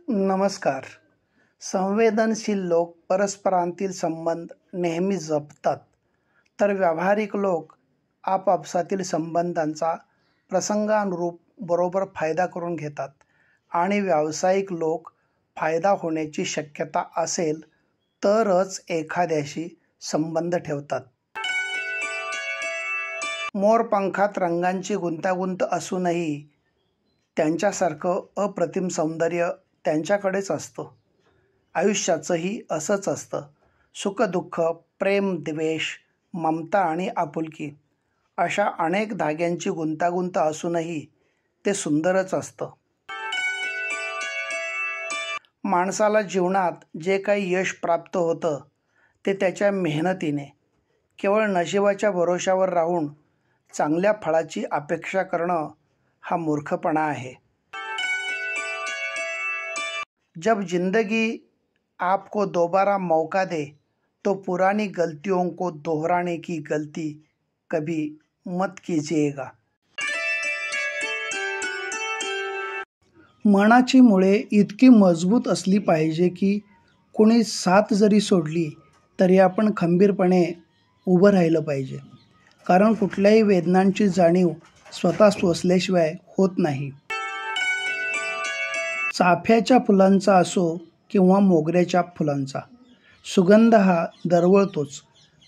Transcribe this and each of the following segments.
नमस्कार. संवेदनशील लोक परस्परांतील संबंध नेहमी जपतात, तर व्यावहारिक लोक आपापसातील संबंधांचा प्रसंगानुरूप बरोबर फायदा करून घेतात आणि व्यावसायिक लोक फायदा होण्याची शक्यता असेल तरच एखाद्याशी संबंध ठेवतात. मोरपंखात रंगांची गुंतागुंत असूनही त्यांच्यासारखं अप्रतिम सौंदर्य त्यांच्याकडेच असतं. आयुष्याचंही असंच असतं. सुखदुःख, प्रेम, द्वेष, ममता आणि आपुलकी अशा अनेक धाग्यांची गुंतागुंत असूनही ते सुंदरच असतं. माणसाला जीवनात जे काही यश प्राप्त होतं ते त्याच्या मेहनतीने. केवळ नशिबाच्या भरोश्यावर राहून चांगल्या फळाची अपेक्षा करणं हा मूर्खपणा आहे. जब जिंदगी आपको दोबारा मौका दे तो पुरानी गलतियों को दोहराने की गलती कभी मत कीजिएगा. मनाची मुळे इतकी मजबूत असली पाहिजे की कोणी साथ जरी सोडली तरी आपण खंबीरपणे उभं राहिलं पाहिजे. कारण कुठल्याही वेदनांची जाणीव स्वतः सोसल्याशिवाय होत नाही. चाफ्याच्या फुलांचा असो किंवा मोगऱ्याच्या फुलांचा, सुगंध हा दरवळतोच.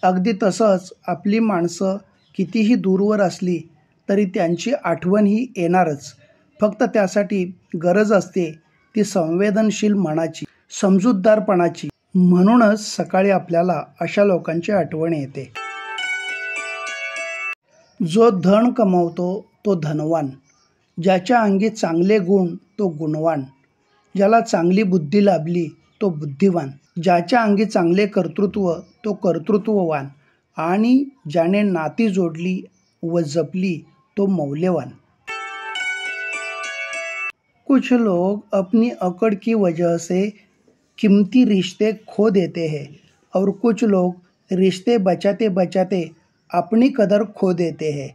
अगदी तसंच आपली माणसं कितीही दूरवर असली तरी त्यांची आठवणही येणारच. फक्त त्यासाठी गरज असते ती संवेदनशील मनाची, समजूतदारपणाची. म्हणूनच सकाळी आपल्याला अशा लोकांची आठवण येते. जो धन कमवतो तो धनवान, ज्याच्या अंगी चांगले गुण तो गुणवान, ज्याला चांगली बुद्धी लाभली तो बुद्धिवान, ज्याच्या अंगी चांगले कर्तृत्व तो कर्तृत्ववान आणि ज्याने नाती जोडली व जपली तो मौल्यवान. कुछ लोग अपनी अकड़ की वजह से कीमती रिश्ते खो देते हैं और कुछ लोग रिश्ते बचाते बचाते अपनी कदर खो देते हैं.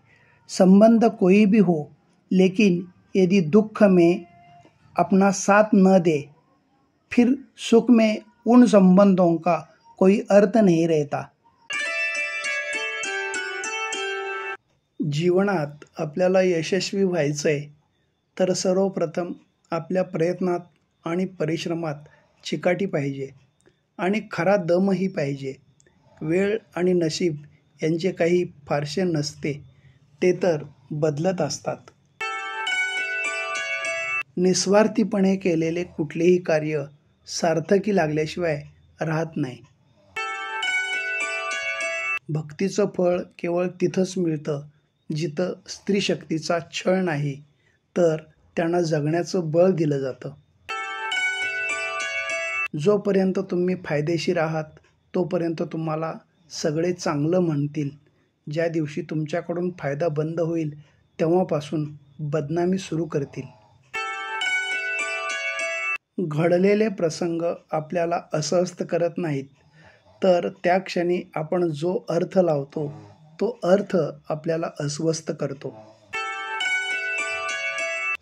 संबंध कोई भी हो, लेकिन यदि दुख में अपना साथ न दे फिर सुख में उन संबंधों का कोई अर्थ नहीं रहता. जीवनात आपल्याला यशस्वी व्हायचंय तर सर्वप्रथम आपल्या प्रयत्नात आणि परिश्रमात चिकाटी पाहिजे आणि खरा दमही पाहिजे. वेळ आणि नशीब यांचे काही फारसे नसते, ते तर बदलत असतात. निस्वार्थीपणे केलेले कुठलेही कार्य सार्थकी लागल्याशिवाय राहत नाही. भक्तीचं फळ केवळ तिथंच मिळतं जिथं स्त्रीशक्तीचा छळ नाही तर त्यांना जगण्याचं बळ दिलं जातं. जोपर्यंत तुम्ही फायदेशीर आहात तोपर्यंत तुम्हाला सगळे चांगलं म्हणतील. ज्या दिवशी तुमच्याकडून फायदा बंद होईल तेव्हापासून बदनामी सुरू करतील. घडलेले प्रसंग आपल्याला अस्वस्थ करत नाहीत, तर त्या क्षणी आपण जो अर्थ लावतो तो अर्थ आपल्याला अस्वस्थ करतो.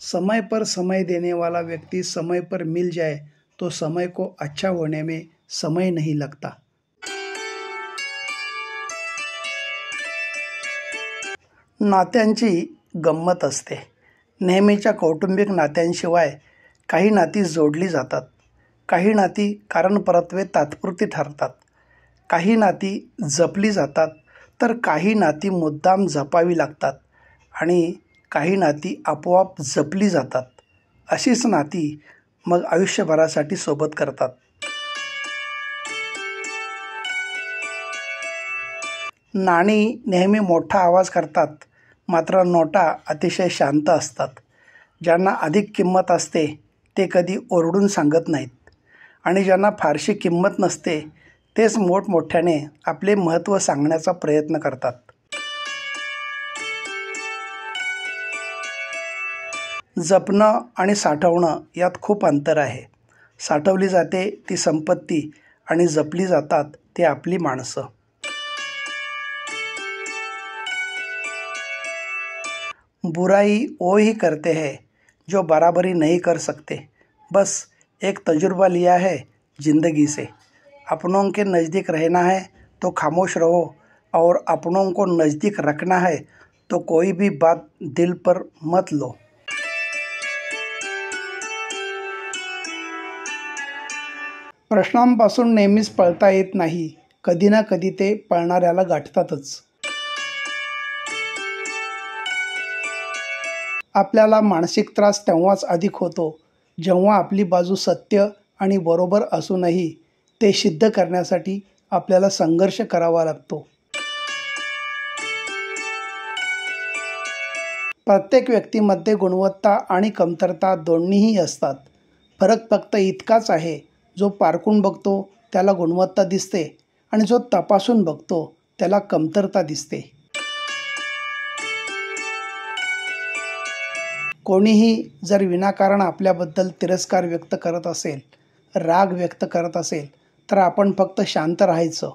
समय पर समय देने वाला व्यक्ति समय पर मिल जाए तो समय को अच्छा होने में समय नहीं लगता. नात्यांची गंमत असते. नेहमीच्या कौटुंबिक नात्यांशिवाय काही नाती जोडली जातात. काही नाती कारणपरत्वे तात्पुरती ठरतात. काही नाती जपली जातात तर काही नाती मुद्दाम जपावी लागतात आणि काही नाती आपोआप जपली जातात. अशीच नाती मग आयुष्यभरासाठी सोबत करतात. नाणी नेहमी मोठा आवाज करतात, मात्र नोटा अतिशय शांत असतात. ज्यांना अधिक किंमत असते ते कधी ओरडून सांगत नाहीत आणि ज्यांना फारशी किंमत नसते तेच मोठमोठ्याने आपले महत्त्व सांगण्याचा प्रयत्न करतात. जपणं आणि साठवणं यात खूप अंतर आहे. साठवली जाते ती संपत्ती आणि जपली जातात ते आपली माणसं. बुराई वो ही करते हैं जो बराबरी नहीं कर सकते. बस एक तजुर्बा लिया है ज़िंदगी से। अपनों के नज़दीक रहना है तो खामोश रहो, और अपनों को नज़दीक रखना है तो कोई भी बात दिल पर मत लो। प्रश्नांपासून नेहमीच पळता येत नाही, कधी ना कधी ते पळणाऱ्याला गाठतातच. आपल्याला मानसिक त्रास तेव्हाच अधिक होतो जेव्हा आपली बाजू सत्य आणि बरोबर असूनही ते सिद्ध करण्यासाठी आपल्याला संघर्ष करावा लागतो. प्रत्येक व्यक्तीमध्ये गुणवत्ता आणि कमतरता दोन्हीही असतात. फरक फक्त इतकाच आहे, जो पारखून बघतो त्याला गुणवत्ता दिसते आणि जो तपासून बघतो त्याला कमतरता दिसते. कोणीही जर विनाकारण आपल्याबद्दल तिरस्कार व्यक्त करत असेल, राग व्यक्त करत असेल, तर आपण फक्त शांत राहायचं.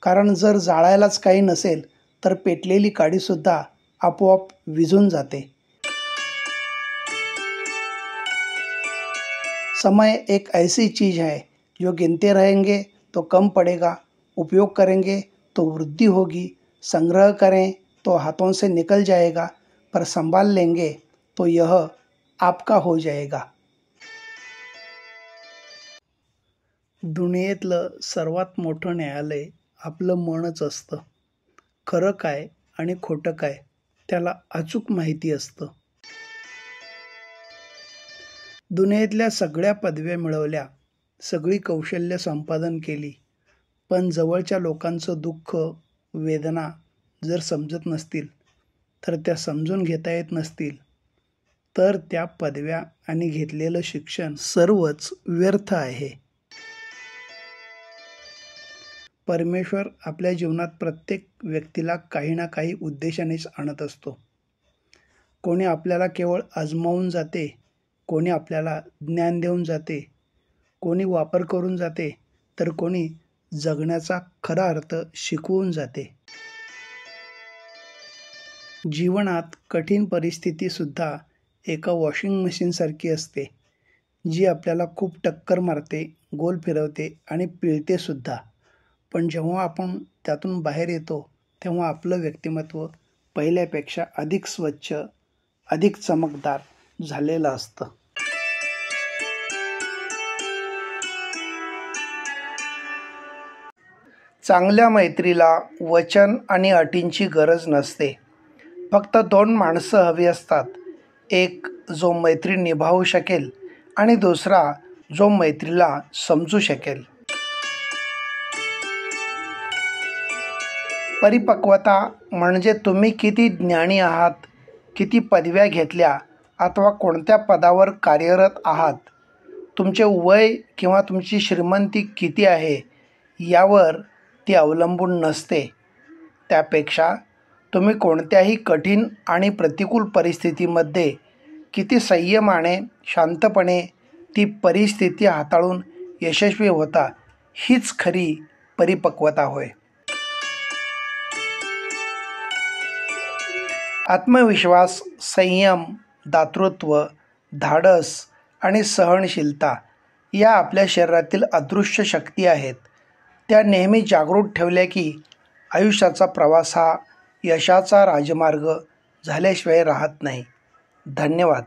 कारण जर जाळायलाच काही नसेल तर पेटलेली काडीसुद्धा आपोआप विझून जाते. समय एक ऐसी चीज़ है जो गिनते रहेंगे तो कम पड़ेगा, उपयोग करेंगे तो वृद्धि होगी, संग्रह करें तो हाथों से निकल जाएगा, पर संभाल लेंगे तो यह आपका हो जाएगा. दुनियेतलं सर्वात मोठं न्यायालय आपलं मनच असतं. खरं काय आणि खोटं काय त्याला अचूक माहिती असतं. दुनियेतल्या सगळ्या पदव्या मिळवल्या, सगळी कौशल्य संपादन केली, पण जवळच्या लोकांचं दुःख, वेदना जर समजत नसतील, तर त्या समजून घेता येत नसतील, तर त्या पदव्या आणि घेतलेलं शिक्षण सर्वच व्यर्थ आहे. परमेश्वर आपल्या जीवनात प्रत्येक व्यक्तीला काही ना काही उद्देशानेच आणत असतो. कोणी आपल्याला केवळ आजमावून जाते, कोणी आपल्याला ज्ञान देऊन जाते, कोणी वापर करून जाते, तर कोणी जगण्याचा खरा अर्थ शिकवून जाते. जीवनात कठीण परिस्थितीसुद्धा एका वॉशिंग मशीनसारखी असते, जी आपल्याला खूप टक्कर मारते, गोल फिरवते आणि पिळतेसुद्धा. पण जेव्हा आपण त्यातून बाहेर येतो तेव्हा आपलं व्यक्तिमत्व पहिल्यापेक्षा अधिक स्वच्छ, अधिक चमकदार झालेलं असतं. चांगल्या मैत्रीला वचन आणि अटींची गरज नसते. फक्त 2 माणसं हवी असतात. एक जो मैत्री निभावू शकेल आणि दुसरा जो मैत्रीला समजू शकेल. परिपक्वता म्हणजे तुम्ही किती ज्ञानी आहात, किती पदव्या घेतल्या अथवा कोणत्या पदावर कार्यरत आहात, तुमचे वय किंवा तुमची श्रीमंती किती आहे यावर ती अवलंबून नसते. त्यापेक्षा तुम्ही कोणत्याही कठीण आणि प्रतिकूल परिस्थितीमध्ये किती संयमाने, शांतपणे ती परिस्थिती हाताळून यशस्वी होता, हीच खरी परिपक्वता होय. आत्मविश्वास, संयम, दातृत्व, धाडस आणि सहनशीलता या आपल्या शरीरातील अदृश्य शक्ती आहेत. त्या नेहमी जागृत ठेवल्या की आयुष्याचा प्रवास हा यशाचा राजमार्ग झाल्याशिवाय राहत नाही. धन्यवाद.